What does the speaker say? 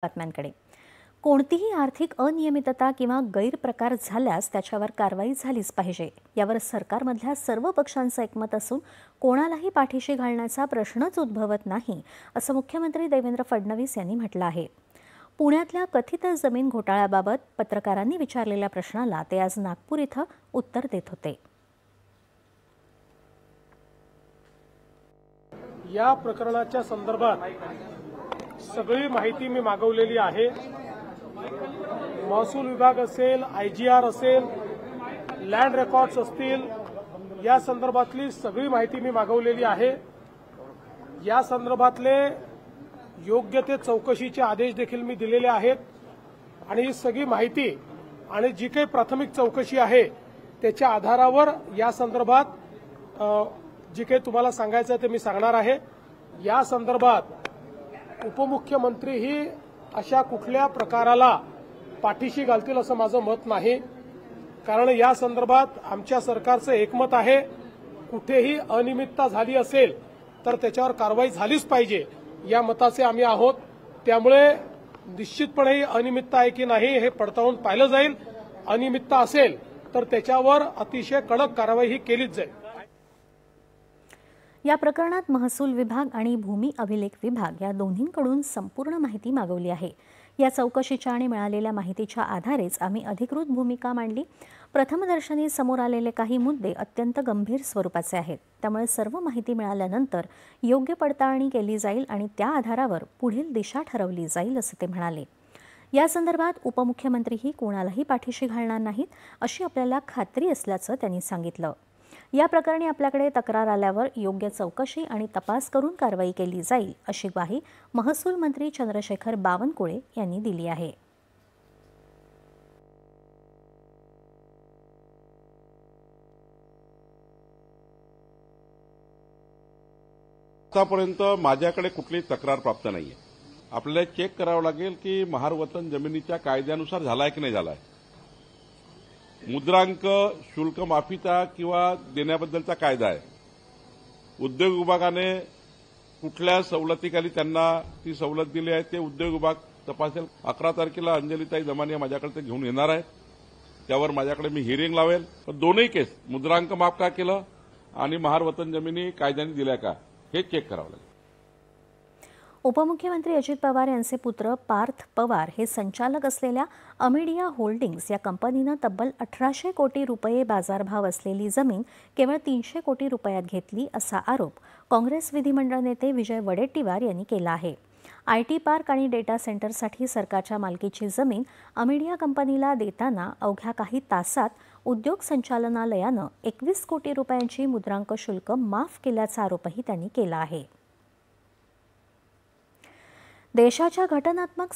बातम्यांकडे कोणतीही आर्थिक अनियमितता किंवा गैरप्रकार झाल्यास त्याच्यावर कारवाई झालीच पाहिजे यावर सरकारमधल्या सर्व पक्षांचं एकमत असून कोणालाही पाठीशी घालण्याचा प्रश्नच उद्भवत नाही असं मुख्यमंत्री देवेंद्र फडणवीस यांनी म्हटलं आहे। पुण्यातल्या कथित जमीन घोटाळ्याबाबत पत्रकारांनी विचारलेल्या प्रश्नाला ते आज नागपूर इथं उत्तर देत होते। या प्रकरणाच्या संदर्भात सगळी माहिती मी मागवलेली आहे। महसूल विभाग असेल, आयजीआर असेल, लँड रेकॉर्ड्स असतील, या संदर्भातली सगळी माहिती मी मागवलेली आहे। या संदर्भातले योग्य ते चौकशीचे आदेश देखील मी दिलेले आहेत आणि ही सगळी माहिती आणि जी काही प्राथमिक चौकशी आहे त्याच्या आधारावर या संदर्भात जी काही तुम्हाला सांगायचं ते मी सांगणार आहे। या संदर्भात उपमुख्यमंत्रीही अशा कुठल्या प्रकाराला पाठीशी घालतील असं माझं मत नाही, कारण या संदर्भात आमच्या सरकारचं एकमत आहे। कुठेही अनियमितता झाली असेल तर त्याच्यावर कारवाई झालीच पाहिजे या मताचे आम्ही आहोत। त्यामुळे निश्चितपणे ही अनियमितता आहे की नाही हे पडताळून पाहिलं जाईल। अनियमितता असेल तर त्याच्यावर अतिशय कडक कारवाई ही केलीच जाईल। या प्रकरणात महसूल विभाग आणि भूमी अभिलेख विभाग या दोन्हींकडून संपूर्ण माहिती मागवली आहे। या चौकशीच्या आणि मिळालेल्या माहितीच्या आधारेच आम्ही अधिकृत भूमिका मांडली। प्रथमदर्शनी समोर आलेले काही मुद्दे अत्यंत गंभीर स्वरूपाचे आहेत, त्यामुळे सर्व माहिती मिळाल्यानंतर योग्य पडताळणी केली जाईल आणि त्या आधारावर पुढील दिशा ठरवली जाईल असं ते म्हणाले। या संदर्भात उपमुख्यमंत्रीही कोणालाही पाठीशी घालणार नाहीत अशी आपल्याला खात्री असल्याचं त्यांनी सांगितलं। या प्रकरणी आपल्याकडे तक्रार आल्यावर योग्य चौकशी आणि तपास करून कारवाई केली जाईल अशी ग्वाही महसूल मंत्री चंद्रशेखर बावनकुळे यांनी दिली आहे। आतापर्यंत माझ्याकडे कुठलीही तक्रार प्राप्त नाहीये। आपल्याला चेक करावं लागेल की महारवतन जमिनीच्या कायद्यानुसार झालाय की नाही झालाय। मुद्रांक शुल्क माफीचा किंवा देण्याबद्दलचा कायदा आहे। उद्योग विभागाने कुठल्या सवलतीखाली त्यांना ती सवलत दिली आहे ते उद्योग विभाग तपासेल। 11 तारखेला अंजलीताई दमानिया माझ्याकडे ते घेऊन येणार आहेत, त्यावर माझ्याकडे मी हिअरिंग लावेल। पण दोन्ही केस मुद्रांक माफ का केलं आणि महारवतन जमिनी कायद्याने दिल्या का हे चेक करावं लागेल। उपमुख्यमंत्री अजित पवार यांचे पुत्र पार्थ पवार हे संचालक असलेल्या अमिडिया होल्डिंग्स या कंपनीनं तब्बल 1800 कोटी रुपये बाजारभाव असलेली जमीन केवळ 300 कोटी रुपयात घेतली असा आरोप काँग्रेस विधिमंडळ नेते विजय वडेट्टीवार यांनी केला आहे। आयटी पार्क आणि डेटा सेंटरसाठी सरकारच्या मालकीची जमीन अमिडिया कंपनीला देताना अवघ्या काही तासात उद्योग संचालनालयानं 21 कोटी रुपयांची मुद्रांक शुल्क माफ केल्याचा आरोपही त्यांनी केला आहे। देशाच्या घटनात्मक